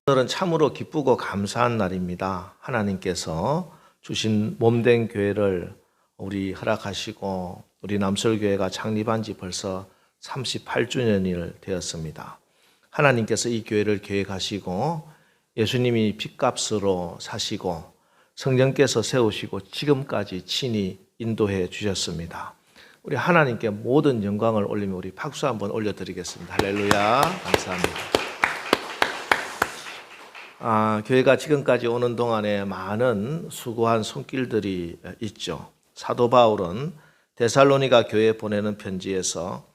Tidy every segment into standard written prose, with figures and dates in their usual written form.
오늘은 참으로 기쁘고 감사한 날입니다. 하나님께서 주신 몸된 교회를 우리 허락하시고 우리 남설교회가 창립한 지 벌써 38주년이 되었습니다. 하나님께서 이 교회를 계획하시고 예수님이 핏값으로 사시고 성령께서 세우시고 지금까지 친히 인도해 주셨습니다. 우리 하나님께 모든 영광을 올리며 우리 박수 한번 올려드리겠습니다. 할렐루야. 감사합니다. 교회가 지금까지 오는 동안에 많은 수고한 손길들이 있죠. 사도 바울은 데살로니가 교회에 보내는 편지에서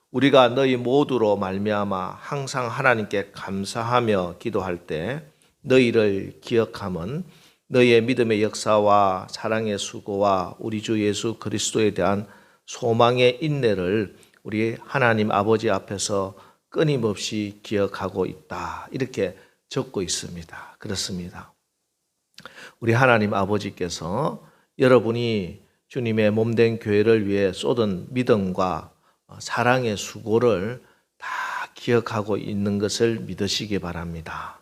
우리가 너희 모두로 말미암아 항상 하나님께 감사하며 기도할 때 너희를 기억함은 너희의 믿음의 역사와 사랑의 수고와 우리 주 예수 그리스도에 대한 소망의 인내를 우리 하나님 아버지 앞에서 끊임없이 기억하고 있다. 이렇게 적고 있습니다. 그렇습니다. 우리 하나님 아버지께서 여러분이 주님의 몸된 교회를 위해 쏟은 믿음과 사랑의 수고를 다 기억하고 있는 것을 믿으시기 바랍니다.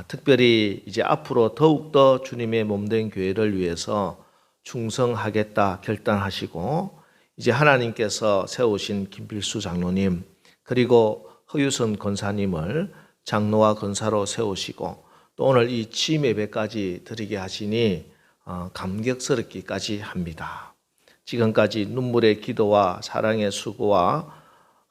특별히 이제 앞으로 더욱더 주님의 몸된 교회를 위해서 충성하겠다 결단하시고 이제 하나님께서 세우신 김필수 장로님 그리고 허유선 권사님을 장로와 권사로 세우시고 또 오늘 이 취임 예배까지 드리게 하시니 감격스럽기까지 합니다. 지금까지 눈물의 기도와 사랑의 수고와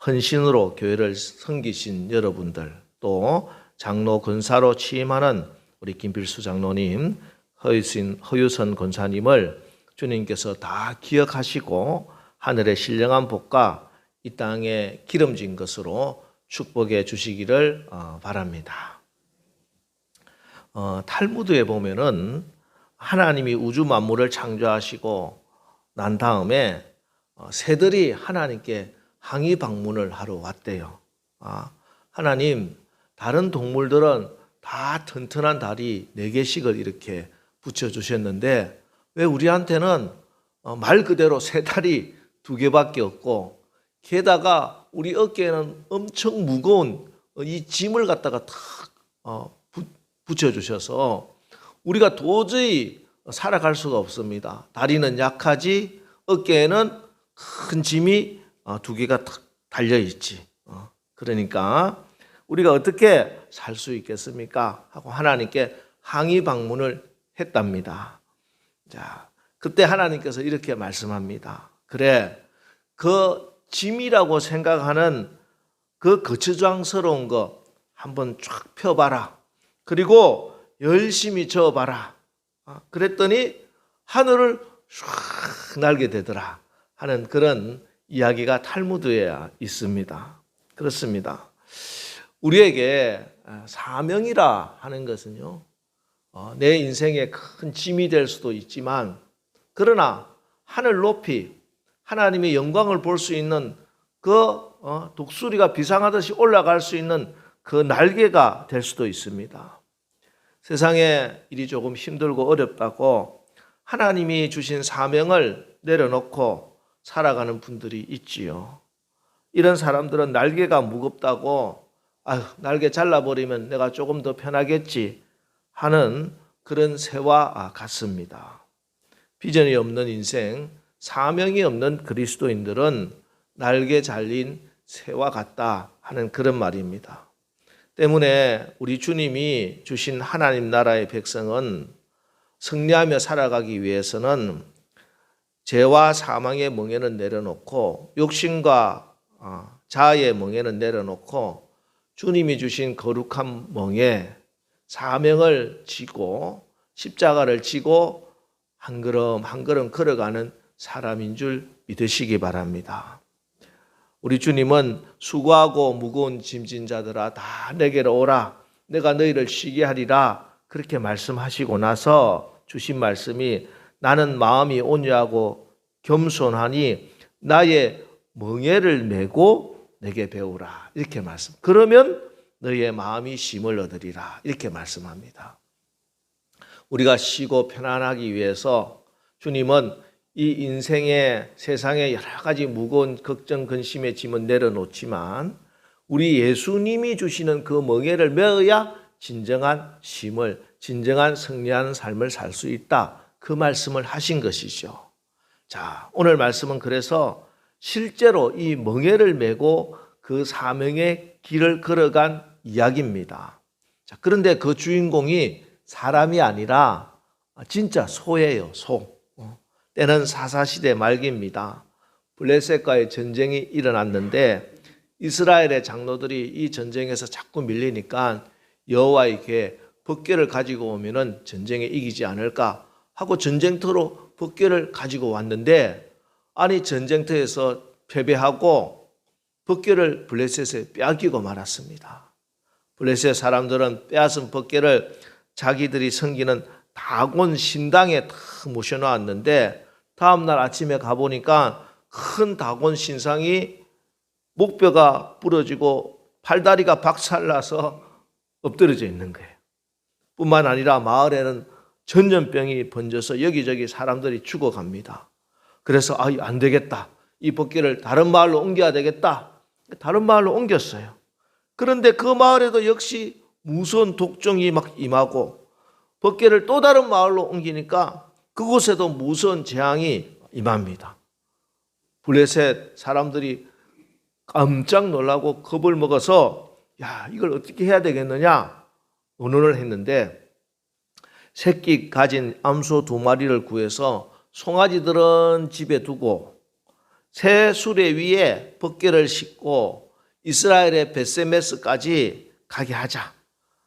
헌신으로 교회를 섬기신 여러분들 또 장로 권사로 취임하는 우리 김필수 장로님, 허유선 권사님을 주님께서 다 기억하시고 하늘의 신령한 복과 이 땅에 기름진 것으로 축복해 주시기를 바랍니다. 탈무드에 보면은 하나님이 우주 만물을 창조하시고 난 다음에 새들이 하나님께 항의 방문을 하러 왔대요. 하나님, 다른 동물들은 다 튼튼한 다리 4개씩을 이렇게 붙여주셨는데 왜 우리한테는 말 그대로 새 다리 2개밖에 없고 게다가 우리 어깨에는 엄청 무거운 이 짐을 갖다가 탁 붙여주셔서 우리가 도저히 살아갈 수가 없습니다. 다리는 약하지 어깨에는 큰 짐이 2개가 탁 달려있지. 그러니까 우리가 어떻게 살 수 있겠습니까? 하고 하나님께 항의 방문을 했답니다. 자, 그때 하나님께서 이렇게 말씀합니다. 그래, 그 짐이라고 생각하는 그 거추장스러운 거 한번 쫙 펴봐라. 그리고 열심히 저어봐라. 그랬더니 하늘을 쫙 날게 되더라 하는 그런 이야기가 탈무드에 있습니다. 그렇습니다. 우리에게 사명이라 하는 것은요, 내 인생의 큰 짐이 될 수도 있지만 그러나 하늘 높이 하나님의 영광을 볼 수 있는 그 독수리가 비상하듯이 올라갈 수 있는 그 날개가 될 수도 있습니다. 세상에 일이 조금 힘들고 어렵다고 하나님이 주신 사명을 내려놓고 살아가는 분들이 있지요. 이런 사람들은 날개가 무겁다고 날개 잘라버리면 내가 조금 더 편하겠지 하는 그런 새와 같습니다. 비전이 없는 인생, 사명이 없는 그리스도인들은 날개 잘린 새와 같다 하는 그런 말입니다. 때문에 우리 주님이 주신 하나님 나라의 백성은 승리하며 살아가기 위해서는 죄와 사망의 멍에는 내려놓고 욕심과 자아의 멍에는 내려놓고 주님이 주신 거룩한 멍에 사명을 지고 십자가를 지고 한 걸음 한 걸음 걸어가는 사람인 줄 믿으시기 바랍니다. 우리 주님은 수고하고 무거운 짐진 자들아 다 내게로 오라. 내가 너희를 쉬게 하리라. 그렇게 말씀하시고 나서 주신 말씀이 나는 마음이 온유하고 겸손하니 나의 멍에를 메고 내게 배우라. 이렇게 말씀. 그러면 너희의 마음이 쉼을 얻으리라. 이렇게 말씀합니다. 우리가 쉬고 편안하기 위해서 주님은 이 인생의 세상의 여러 가지 무거운 걱정, 근심의 짐은 내려놓지만 우리 예수님이 주시는 그 멍에를 메어야 진정한 쉼을, 진정한 승리하는 삶을 살 수 있다. 그 말씀을 하신 것이죠. 자, 오늘 말씀은 그래서 실제로 이 멍에를 메고 그 사명의 길을 걸어간 이야기입니다. 자, 그런데 그 주인공이 사람이 아니라 진짜 소예요, 소. 때는 사사시대 말기입니다. 블레셋과의 전쟁이 일어났는데 이스라엘의 장로들이 이 전쟁에서 자꾸 밀리니까 여호와의 궤 법궤를 가지고 오면은 전쟁에 이기지 않을까 하고 전쟁터로 법궤를 가지고 왔는데, 아니 전쟁터에서 패배하고 법궤를 블레셋에 빼앗기고 말았습니다. 블레셋 사람들은 빼앗은 법궤를 자기들이 섬기는 다곤 신당에 다 모셔놓았는데, 다음날 아침에 가보니까 큰 다곤 신상이 목뼈가 부러지고 팔다리가 박살나서 엎드려져 있는 거예요. 뿐만 아니라 마을에는 전염병이 번져서 여기저기 사람들이 죽어갑니다. 그래서 안 되겠다. 이 법궤를 다른 마을로 옮겨야 되겠다. 다른 마을로 옮겼어요. 그런데 그 마을에도 역시 무서운 독종이 막 임하고, 법궤를 또 다른 마을로 옮기니까 그곳에도 무서운 재앙이 임합니다. 블레셋 사람들이 깜짝 놀라고 겁을 먹어서 이걸 어떻게 해야 되겠느냐 의논을 했는데, 새끼 가진 암소 2마리를 구해서 송아지들은 집에 두고 새 수레 위에 법궤를 싣고 이스라엘의 벳세메스까지 가게 하자.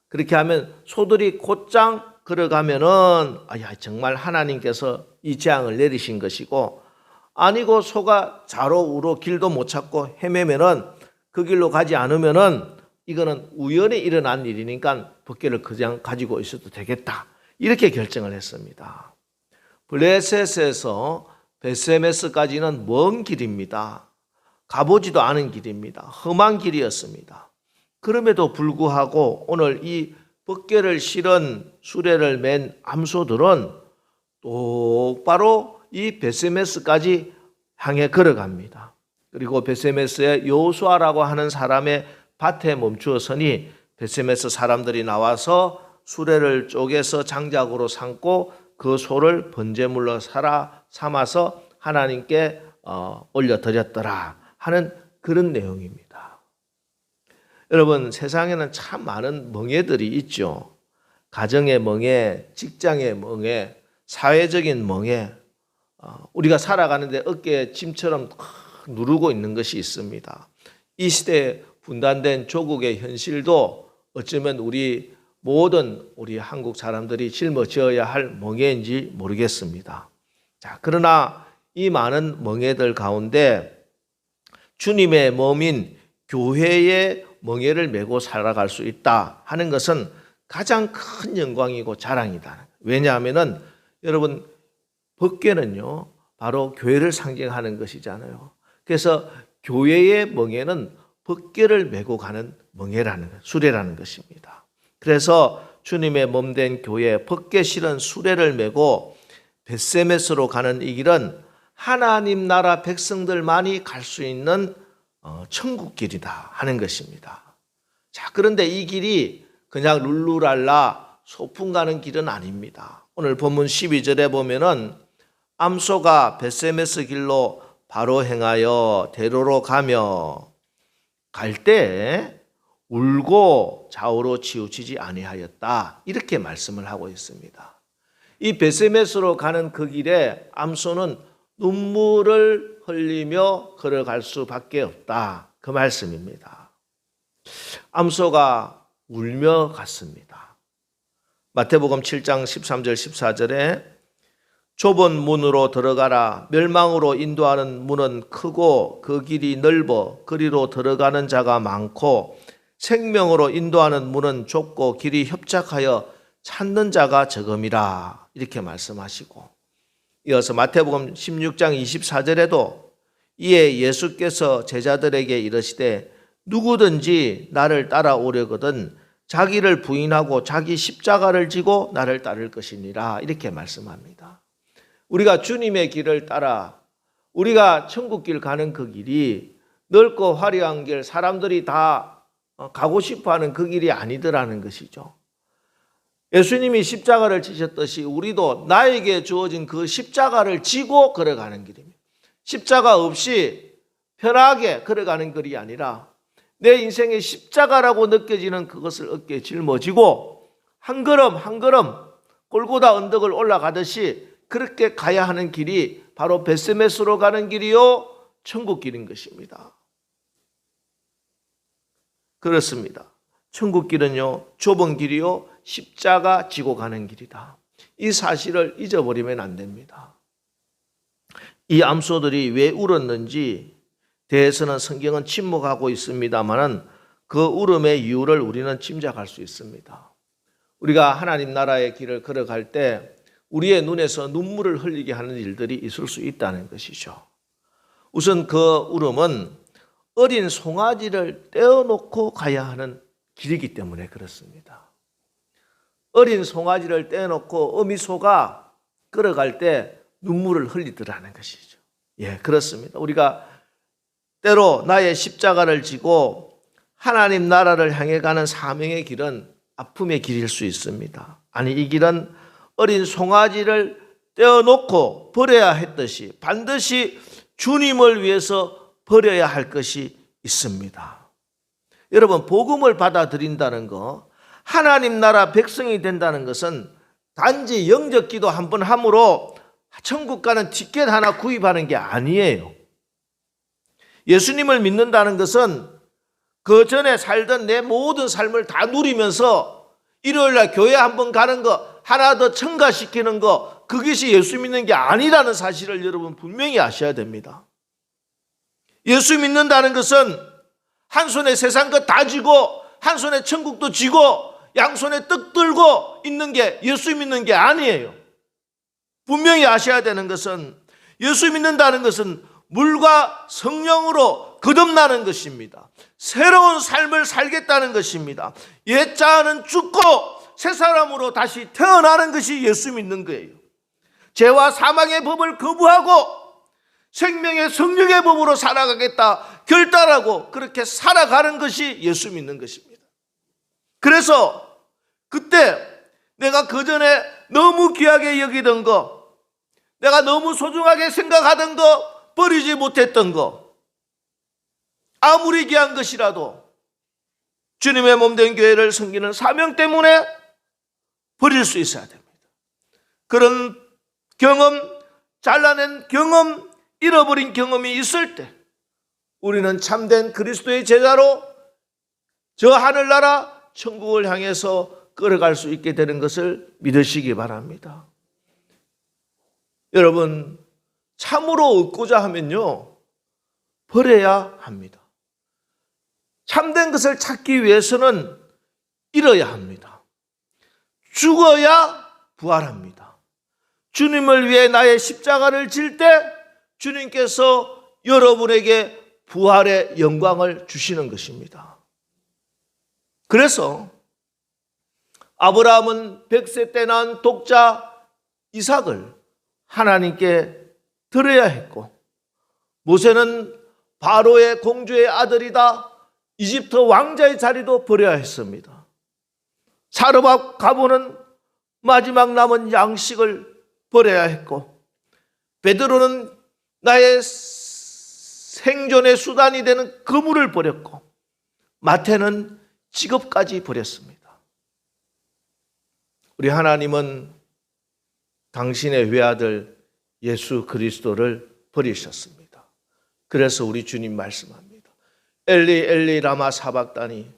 그렇게 하면 소들이 곧장 걸어가면은 정말 하나님께서 이 재앙을 내리신 것이고, 아니고 소가 좌로 우로 길도 못 찾고 헤매면은 그 길로 가지 않으면은 이거는 우연히 일어난 일이니까 법궤를 그냥 가지고 있어도 되겠다. 이렇게 결정을 했습니다. 블레셋에서 벳세메스까지는 먼 길입니다. 가보지도 않은 길입니다. 험한 길이었습니다. 그럼에도 불구하고 오늘 이 법궤를 실은 수레를 맨 암소들은 똑바로 이 벳세메스까지 향해 걸어갑니다. 그리고 벳세메스의 여호수아라고 하는 사람의 밭에 멈추어 서니 벳세메스 사람들이 나와서 수레를 쪼개서 장작으로 삼고 그 소를 번제물로 삼아서 하나님께 올려드렸더라 하는 그런 내용입니다. 여러분, 세상에는 참 많은 멍에들이 있죠. 가정의 멍에, 직장의 멍에, 사회적인 멍에, 우리가 살아가는데 어깨에 짐처럼 누르고 있는 것이 있습니다. 이 시대에 분단된 조국의 현실도 어쩌면 우리 모든 우리 한국 사람들이 짊어져야 할 멍에인지 모르겠습니다. 자, 그러나 이 많은 멍에들 가운데 주님의 몸인 교회의 멍에를 메고 살아갈 수 있다 하는 것은 가장 큰 영광이고 자랑이다. 왜냐하면은 여러분, 법궤는요 바로 교회를 상징하는 것이잖아요. 그래서 교회의 멍에는 법궤를 메고 가는 멍에라는 것, 수레라는 것입니다. 그래서 주님의 몸된 교회 법궤 실은 수레를 메고 벳세메스로 가는 이 길은 하나님 나라 백성들만이 갈 수 있는 천국길이다 하는 것입니다. 자, 그런데 이 길이 그냥 룰루랄라 소풍 가는 길은 아닙니다. 오늘 본문 12절에 보면은 암소가 벳세메스 길로 바로 행하여 대로로 가며 갈 때 울고 좌우로 치우치지 아니하였다. 이렇게 말씀을 하고 있습니다. 이 벳세메스로 가는 그 길에 암소는 눈물을 흘리며 걸어갈 수밖에 없다. 그 말씀입니다. 암소가 울며 갔습니다. 마태복음 7장 13절 14절에 좁은 문으로 들어가라. 멸망으로 인도하는 문은 크고 그 길이 넓어 그리로 들어가는 자가 많고 생명으로 인도하는 문은 좁고 길이 협착하여 찾는 자가 적음이라. 이렇게 말씀하시고, 이어서 마태복음 16장 24절에도 이에 예수께서 제자들에게 이르시되 누구든지 나를 따라오려거든 자기를 부인하고 자기 십자가를 지고 나를 따를 것이니라. 이렇게 말씀합니다. 우리가 주님의 길을 따라 우리가 천국길 가는 그 길이 넓고 화려한 길, 사람들이 다 가고 싶어하는 그 길이 아니더라는 것이죠. 예수님이 십자가를 지셨듯이 우리도 나에게 주어진 그 십자가를 지고 걸어가는 길입니다. 십자가 없이 편하게 걸어가는 길이 아니라 내 인생의 십자가라고 느껴지는 그것을 어깨에 짊어지고 한 걸음 한 걸음 골고다 언덕을 올라가듯이 그렇게 가야 하는 길이 바로 벳세메스로 가는 길이요 천국 길인 것입니다. 그렇습니다. 천국 길은요 좁은 길이요 십자가 지고 가는 길이다. 이 사실을 잊어버리면 안 됩니다. 이 암소들이 왜 울었는지 대해서는 성경은 침묵하고 있습니다만은 그 울음의 이유를 우리는 짐작할 수 있습니다. 우리가 하나님 나라의 길을 걸어갈 때 우리의 눈에서 눈물을 흘리게 하는 일들이 있을 수 있다는 것이죠. 우선 그 울음은 어린 송아지를 떼어놓고 가야 하는 길이기 때문에 그렇습니다. 어린 송아지를 떼어놓고 어미소가 걸어갈 때 눈물을 흘리더라는 것이죠. 예, 그렇습니다. 우리가 때로 나의 십자가를 지고 하나님 나라를 향해 가는 사명의 길은 아픔의 길일 수 있습니다. 아니, 이 길은 어린 송아지를 떼어놓고 버려야 했듯이 반드시 주님을 위해서 버려야 할 것이 있습니다. 여러분, 복음을 받아들인다는 거, 하나님 나라 백성이 된다는 것은 단지 영적 기도 한 번 함으로 천국 가는 티켓 하나 구입하는 게 아니에요. 예수님을 믿는다는 것은 그 전에 살던 내 모든 삶을 다 누리면서 일요일날 교회 한번 가는 거 하나 더 첨가시키는 거, 그것이 예수 믿는 게 아니라는 사실을 여러분 분명히 아셔야 됩니다. 예수 믿는다는 것은 한 손에 세상 것 다 쥐고 한 손에 천국도 쥐고 양손에 떡 들고 있는 게 예수 믿는 게 아니에요. 분명히 아셔야 되는 것은 예수 믿는다는 것은 물과 성령으로 거듭나는 것입니다. 새로운 삶을 살겠다는 것입니다. 옛 자아는 죽고 새 사람으로 다시 태어나는 것이 예수 믿는 거예요. 죄와 사망의 법을 거부하고 생명의 성령의 법으로 살아가겠다 결단하고 그렇게 살아가는 것이 예수 믿는 것입니다. 그래서 그때 내가 그전에 너무 귀하게 여기던 거, 내가 너무 소중하게 생각하던 거, 버리지 못했던 거, 아무리 귀한 것이라도 주님의 몸된 교회를 섬기는 사명 때문에 버릴 수 있어야 됩니다. 그런 경험, 잘라낸 경험, 잃어버린 경험이 있을 때 우리는 참된 그리스도의 제자로 저 하늘나라 천국을 향해서 걸어갈 수 있게 되는 것을 믿으시기 바랍니다. 여러분, 참으로 얻고자 하면요 버려야 합니다. 참된 것을 찾기 위해서는 잃어야 합니다. 죽어야 부활합니다. 주님을 위해 나의 십자가를 질 때 주님께서 여러분에게 부활의 영광을 주시는 것입니다. 그래서 아브라함은 100세 때 낳은 독자 이삭을 하나님께 드려야 했고, 모세는 바로의 공주의 아들이다 이집트 왕자의 자리도 버려야 했습니다. 사르밧 가문은 마지막 남은 양식을 버려야 했고, 베드로는 나의 생존의 수단이 되는 그물을 버렸고, 마태는 직업까지 버렸습니다. 우리 하나님은 당신의 외아들 예수 그리스도를 버리셨습니다. 그래서 우리 주님 말씀합니다. 엘리 엘리 라마 사박다니,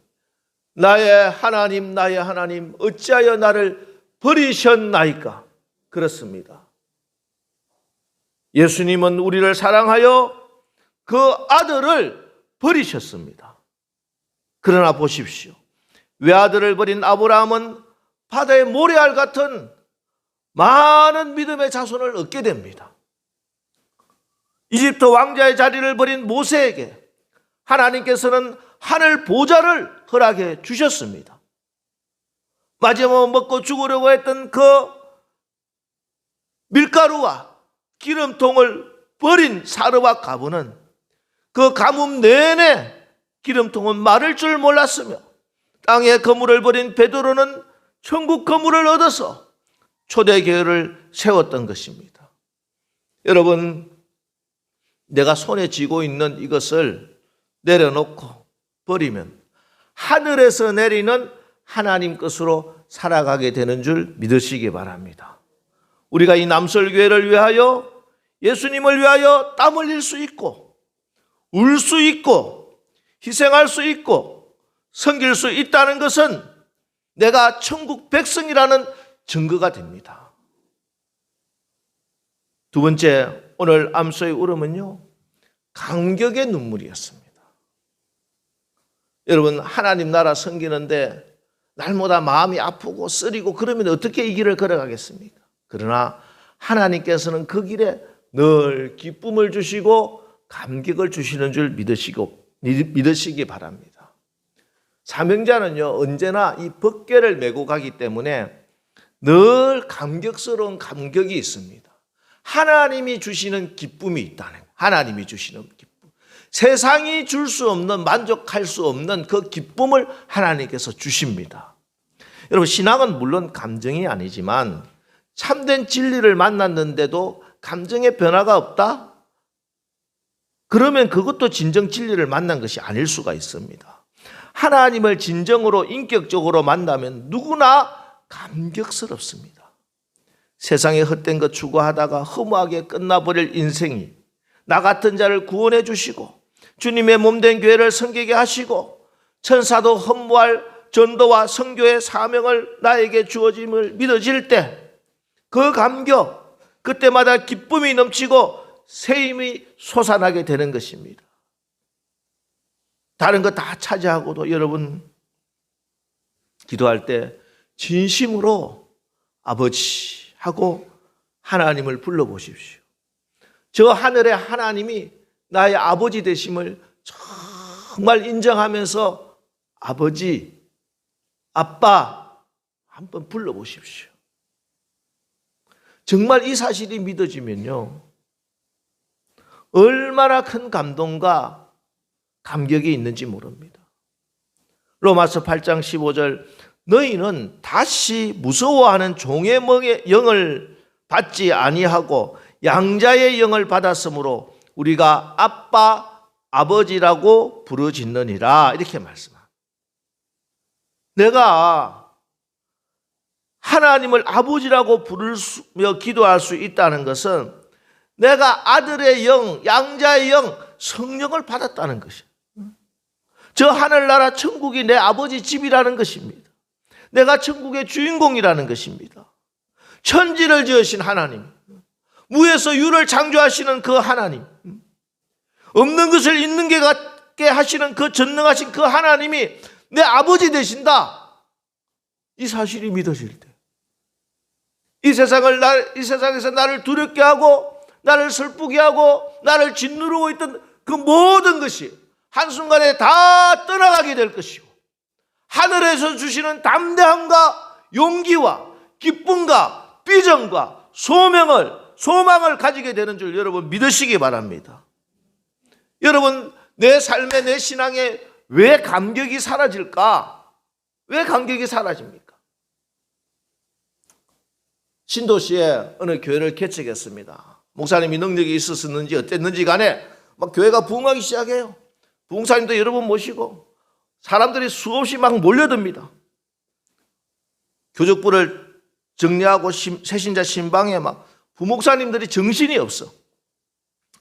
나의 하나님 어찌하여 나를 버리셨나이까. 그렇습니다. 예수님은 우리를 사랑하여 그 아들을 버리셨습니다. 그러나 보십시오. 외아들을 버린 아브라함은 바다의 모래알 같은 많은 믿음의 자손을 얻게 됩니다. 이집트 왕자의 자리를 버린 모세에게 하나님께서는 하늘 보좌를 허락해 주셨습니다. 마지막 먹고 죽으려고 했던 그 밀가루와 기름통을 버린 사르밧 가문은 그 가뭄 내내 기름통은 마를 줄 몰랐으며, 땅에 그물을 버린 베드로는 천국 건물을 얻어서 초대교회를 세웠던 것입니다. 여러분, 내가 손에 쥐고 있는 이것을 내려놓고 버리면 하늘에서 내리는 하나님 것으로 살아가게 되는 줄 믿으시기 바랍니다. 우리가 이 남설교회를 위하여, 예수님을 위하여 땀 흘릴 수 있고, 울 수 있고, 희생할 수 있고, 섬길 수 있다는 것은 내가 천국 백성이라는 증거가 됩니다. 두 번째, 오늘 암소의 울음은요, 감격의 눈물이었습니다. 여러분, 하나님 나라 섬기는데 날마다 마음이 아프고 쓰리고 그러면 어떻게 이 길을 걸어가겠습니까? 그러나 하나님께서는 그 길에 늘 기쁨을 주시고 감격을 주시는 줄 믿으시기 바랍니다. 사명자는요, 언제나 이 법궤를 메고 가기 때문에 늘 감격스러운 감격이 있습니다. 하나님이 주시는 기쁨이 있다는 거예요. 하나님이 주시는 기쁨. 세상이 줄 수 없는, 만족할 수 없는 그 기쁨을 하나님께서 주십니다. 여러분, 신앙은 물론 감정이 아니지만 참된 진리를 만났는데도 감정의 변화가 없다? 그러면 그것도 진정 진리를 만난 것이 아닐 수가 있습니다. 하나님을 진정으로 인격적으로 만나면 누구나 감격스럽습니다. 세상에 헛된 것 추구하다가 허무하게 끝나버릴 인생이 나 같은 자를 구원해 주시고 주님의 몸된 교회를 섬기게 하시고 천사도 헌무할 전도와 선교의 사명을 나에게 주어짐을 믿어질 때 그 감격, 그때마다 기쁨이 넘치고 새 힘이 솟아나게 되는 것입니다. 다른 거 다 차지하고도 여러분 기도할 때 진심으로 아버지 하고 하나님을 불러보십시오. 저 하늘의 하나님이 나의 아버지 되심을 정말 인정하면서 아버지, 아빠 한번 불러보십시오. 정말 이 사실이 믿어지면요, 얼마나 큰 감동과 감격이 있는지 모릅니다. 로마서 8장 15절, 너희는 다시 무서워하는 종의 영을 받지 아니하고 양자의 영을 받았으므로 우리가 아빠, 아버지라고 부르짖느니라, 이렇게 말씀합니다. 내가 하나님을 아버지라고 부르며 기도할 수 있다는 것은 내가 아들의 영, 양자의 영, 성령을 받았다는 것이에요. 저 하늘나라 천국이 내 아버지 집이라는 것입니다. 내가 천국의 주인공이라는 것입니다. 천지를 지으신 하나님, 무에서 유를 창조하시는 그 하나님, 없는 것을 있는 게 같게 하시는 그 전능하신 그 하나님이 내 아버지 되신다. 이 사실이 믿어질 때, 이 세상에서 나를 두렵게 하고 나를 슬프게 하고 나를 짓누르고 있던 그 모든 것이 한순간에 다 떠나가게 될 것이고, 하늘에서 주시는 담대함과 용기와 기쁨과 비전과 소망을 가지게 되는 줄 여러분 믿으시기 바랍니다. 여러분, 내 삶에, 내 신앙에 왜 감격이 사라질까? 왜 감격이 사라집니까? 신도시에 어느 교회를 개척했습니다. 목사님이 능력이 있었는지 어땠는지 간에 막 교회가 부흥하기 시작해요. 부흥사님도 여러 번 모시고 사람들이 수없이 막 몰려듭니다. 교적부를 정리하고 새신자 신방에 막 부목사님들이 정신이 없어.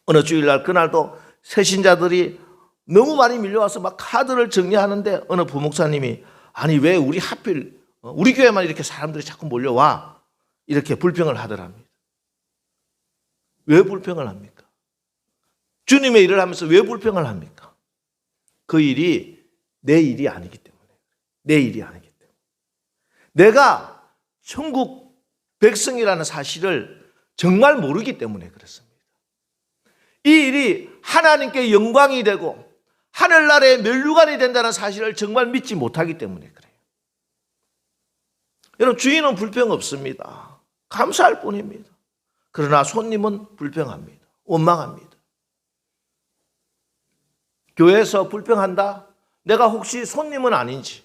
어느 주일날 그날도 새신자들이 너무 많이 밀려와서 막 카드를 정리하는데 어느 부목사님이 아니 왜 우리 하필 우리 교회만 이렇게 사람들이 자꾸 몰려와, 이렇게 불평을 하더랍니다. 왜 불평을 합니까? 주님의 일을 하면서 왜 불평을 합니까? 그 일이 내 일이 아니기 때문에. 내 일이 아니기 때문에. 내가 천국 백성이라는 사실을 정말 모르기 때문에 그렇습니다. 이 일이 하나님께 영광이 되고 하늘나라의 면류관이 된다는 사실을 정말 믿지 못하기 때문에 그래요. 여러분, 주인은 불평 없습니다. 감사할 뿐입니다. 그러나 손님은 불평합니다. 원망합니다. 교회에서 불평한다? 내가 혹시 손님은 아닌지,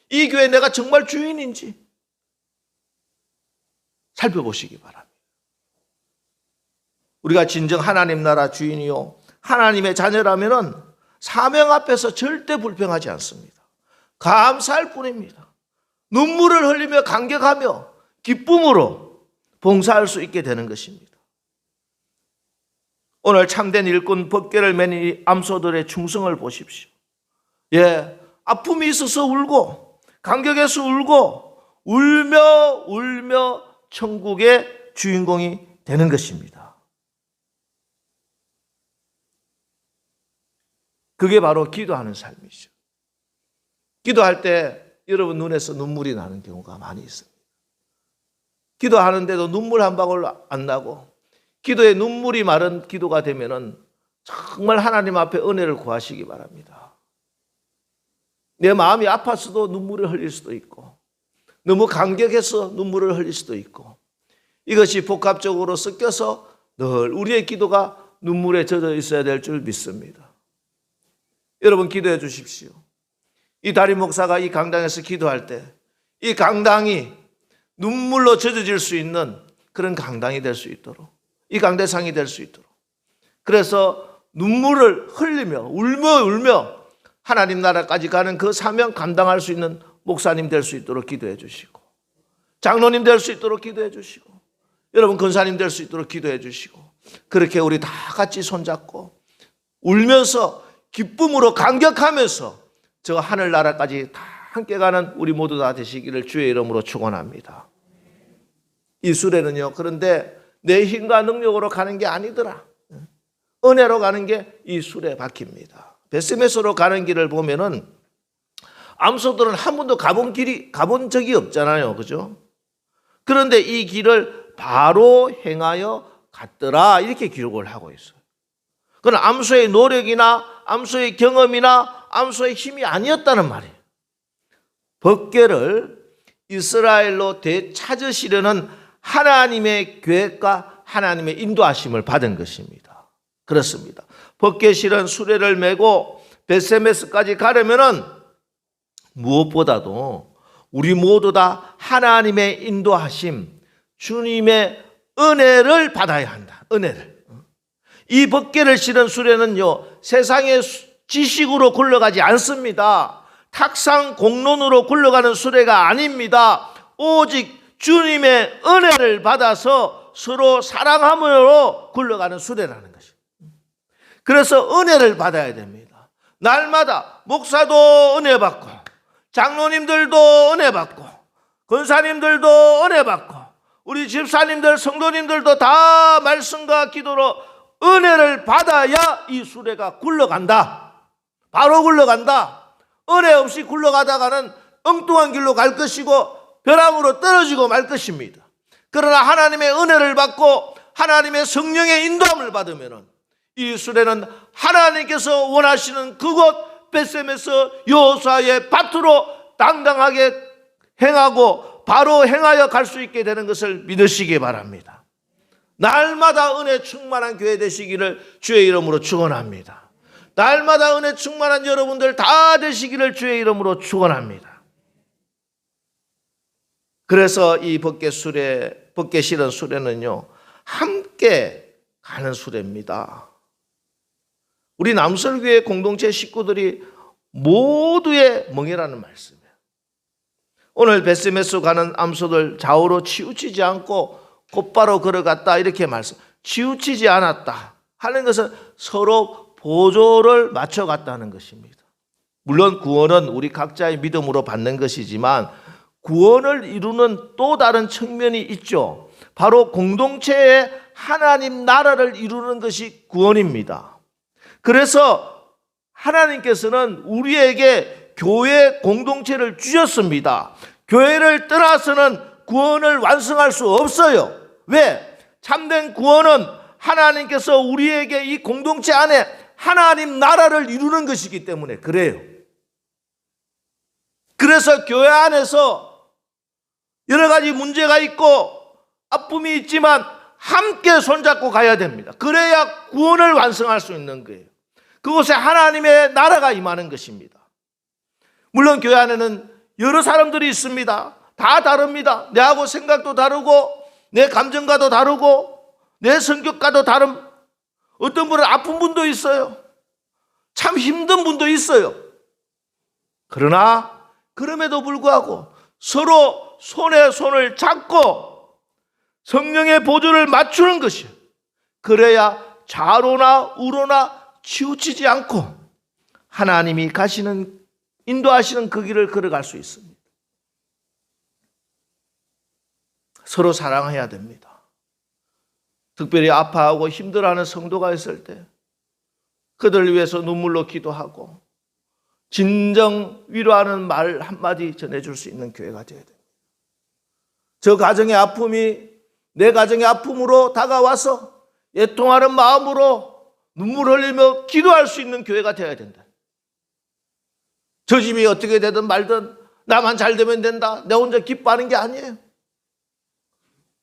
이 교회 내가 정말 주인인지, 살펴보시기 바랍니다. 우리가 진정 하나님 나라 주인이요 하나님의 자녀라면은 사명 앞에서 절대 불평하지 않습니다. 감사할 뿐입니다. 눈물을 흘리며 감격하며 기쁨으로 봉사할 수 있게 되는 것입니다. 오늘 참된 일꾼 법궤를 맨 이 암소들의 충성을 보십시오. 아픔이 있어서 울고 감격해서 울고 울며 천국의 주인공이 되는 것입니다. 그게 바로 기도하는 삶이죠. 기도할 때 여러분 눈에서 눈물이 나는 경우가 많이 있습니다. 기도하는데도 눈물 한 방울 안 나고 기도에 눈물이 마른 기도가 되면은 정말 하나님 앞에 은혜를 구하시기 바랍니다. 내 마음이 아팠어도 눈물을 흘릴 수도 있고 너무 감격해서 눈물을 흘릴 수도 있고 이것이 복합적으로 섞여서 늘 우리의 기도가 눈물에 젖어 있어야 될 줄 믿습니다. 여러분 기도해 주십시오. 이 다림 목사가 이 강당에서 기도할 때 이 강당이 눈물로 젖어질 수 있는 그런 강당이 될 수 있도록 이 강대상이 될 수 있도록 그래서 눈물을 흘리며 울며 하나님 나라까지 가는 그 사명 감당할 수 있는 목사님 될 수 있도록 기도해 주시고 장로님 될 수 있도록 기도해 주시고 여러분 권사님 될 수 있도록 기도해 주시고 그렇게 우리 다 같이 손잡고 울면서 기쁨으로 감격하면서 저 하늘나라까지 다 함께 가는 우리 모두 다 되시기를 주의 이름으로 축원합니다. 이 수레는요 그런데 내 힘과 능력으로 가는 게 아니더라. 은혜로 가는 게 이 수레 바퀴입니다. 베스메스로 가는 길을 보면은 암소들은 한 번도 가본 적이 없잖아요. 그죠? 그런데 이 길을 바로 행하여 갔더라 이렇게 기록을 하고 있어요. 그건 암소의 노력이나 암소의 경험이나 암소의 힘이 아니었다는 말이에요. 법궤를 이스라엘로 되찾으시려는 하나님의 계획과 하나님의 인도하심을 받은 것입니다. 그렇습니다. 법궤 실은 수레를 메고 베세메스까지 가려면은 무엇보다도 우리 모두 다 하나님의 인도하심, 주님의 은혜를 받아야 한다. 은혜를. 이 법궤를 실은 수레는요, 세상의 지식으로 굴러가지 않습니다. 탁상 공론으로 굴러가는 수레가 아닙니다. 오직 주님의 은혜를 받아서 서로 사랑함으로 굴러가는 수레라는 것입니다. 그래서 은혜를 받아야 됩니다. 날마다 목사도 은혜 받고 장로님들도 은혜 받고 권사님들도 은혜 받고 우리 집사님들 성도님들도 다 말씀과 기도로 은혜를 받아야 이 수레가 굴러간다. 바로 굴러간다. 은혜 없이 굴러가다가는 엉뚱한 길로 갈 것이고 벼랑으로 떨어지고 말 것입니다. 그러나 하나님의 은혜를 받고 하나님의 성령의 인도함을 받으면 이 수레는 하나님께서 원하시는 그곳 베셈에서 여호수아의 밭으로 당당하게 행하고 바로 행하여 갈 수 있게 되는 것을 믿으시기 바랍니다. 날마다 은혜 충만한 교회 되시기를 주의 이름으로 축원합니다. 날마다 은혜 충만한 여러분들 다 되시기를 주의 이름으로 축원합니다. 그래서 이 법궤 실은 수레는요 함께 가는 수레입니다. 우리 남설교회 공동체 식구들이 모두의 멍에라는 말씀이에요. 오늘 베스메스 가는 암소들 좌우로 치우치지 않고 곧바로 걸어갔다 이렇게 말씀. 치우치지 않았다 하는 것은 서로 보조를 맞춰갔다는 것입니다. 물론 구원은 우리 각자의 믿음으로 받는 것이지만 구원을 이루는 또 다른 측면이 있죠. 바로 공동체의 하나님 나라를 이루는 것이 구원입니다. 그래서 하나님께서는 우리에게 교회 공동체를 주셨습니다. 교회를 떠나서는 구원을 완성할 수 없어요. 왜? 참된 구원은 하나님께서 우리에게 이 공동체 안에 하나님 나라를 이루는 것이기 때문에 그래요. 그래서 교회 안에서 여러 가지 문제가 있고 아픔이 있지만 함께 손잡고 가야 됩니다. 그래야 구원을 완성할 수 있는 거예요. 그곳에 하나님의 나라가 임하는 것입니다. 물론 교회 안에는 여러 사람들이 있습니다. 다 다릅니다. 내하고 생각도 다르고 내 감정과도 다르고 내 성격과도 다른, 어떤 분은 아픈 분도 있어요. 참 힘든 분도 있어요. 그러나 그럼에도 불구하고 서로 손에 손을 잡고 성령의 보조를 맞추는 것이요, 그래야 좌로나 우로나 치우치지 않고 하나님이 가시는, 인도하시는 그 길을 걸어갈 수 있습니다. 서로 사랑해야 됩니다. 특별히 아파하고 힘들어하는 성도가 있을 때 그들을 위해서 눈물로 기도하고 진정 위로하는 말 한마디 전해줄 수 있는 교회가 되어야 됩니다. 저 가정의 아픔이 내 가정의 아픔으로 다가와서 애통하는 마음으로 눈물 흘리며 기도할 수 있는 교회가 되어야 된다. 저 집이 어떻게 되든 말든 나만 잘 되면 된다, 내 혼자 기뻐하는 게 아니에요.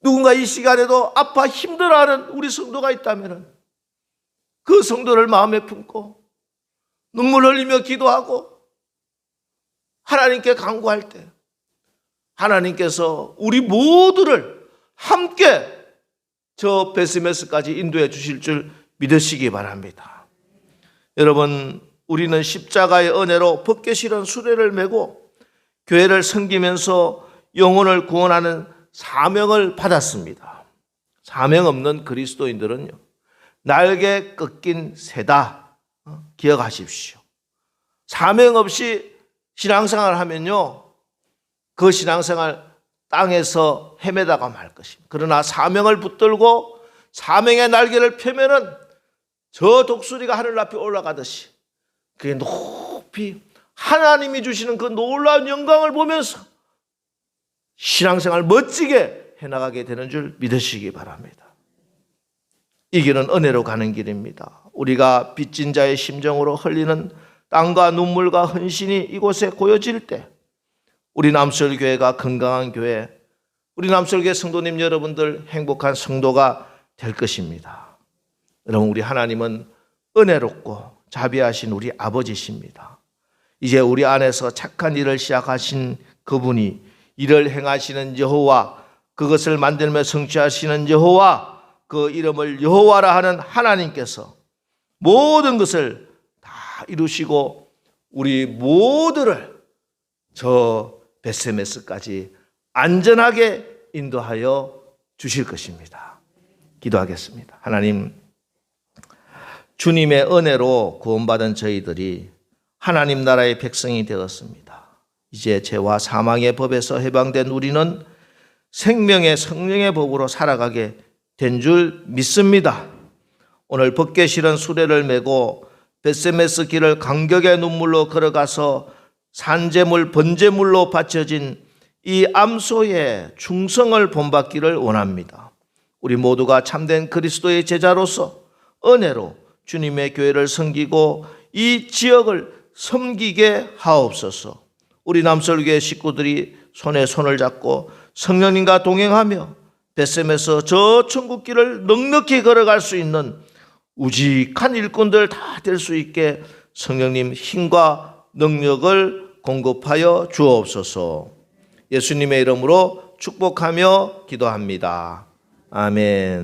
누군가 이 시간에도 아파 힘들어하는 우리 성도가 있다면 그 성도를 마음에 품고 눈물 흘리며 기도하고 하나님께 간구할 때 하나님께서 우리 모두를 함께 저 베스메스까지 인도해 주실 줄 믿으시기 바랍니다. 여러분, 우리는 십자가의 은혜로 벗기 싫은 수레를 메고 교회를 섬기면서 영혼을 구원하는 사명을 받았습니다. 사명 없는 그리스도인들은요, 날개 꺾인 새다. 기억하십시오. 사명 없이 신앙생활을 하면요, 그 신앙생활 땅에서 헤매다가 말 것입니다. 그러나 사명을 붙들고 사명의 날개를 펴면은 저 독수리가 하늘 앞에 올라가듯이 그게 높이 하나님이 주시는 그 놀라운 영광을 보면서 신앙생활 멋지게 해나가게 되는 줄 믿으시기 바랍니다. 이 길은 은혜로 가는 길입니다. 우리가 빚진 자의 심정으로 흘리는 땀과 눈물과 헌신이 이곳에 고여질 때 우리 남설교회가 건강한 교회, 우리 남설교회 성도님 여러분들 행복한 성도가 될 것입니다. 여러분, 우리 하나님은 은혜롭고 자비하신 우리 아버지십니다. 이제 우리 안에서 착한 일을 시작하신 그분이 이를 행하시는 여호와, 그것을 만들며 성취하시는 여호와, 그 이름을 여호와라 하는 하나님께서 모든 것을 다 이루시고 우리 모두를 저 베스메스까지 안전하게 인도하여 주실 것입니다. 기도하겠습니다. 하나님, 주님의 은혜로 구원받은 저희들이 하나님 나라의 백성이 되었습니다. 이제 죄와 사망의 법에서 해방된 우리는 생명의 성령의 법으로 살아가게 된 줄 믿습니다. 오늘 벗기 싫은 수레를 메고 베스메스 길을 감격의 눈물로 걸어가서 산재물, 번제물로 바쳐진 이 암소의 충성을 본받기를 원합니다. 우리 모두가 참된 그리스도의 제자로서 은혜로 주님의 교회를 섬기고 이 지역을 섬기게 하옵소서. 우리 남설교회 식구들이 손에 손을 잡고 성령님과 동행하며 베셈에서 저 천국길을 넉넉히 걸어갈 수 있는 우직한 일꾼들 다 될 수 있게 성령님 힘과 능력을 공급하여 주옵소서. 예수님의 이름으로 축복하며 기도합니다. 아멘.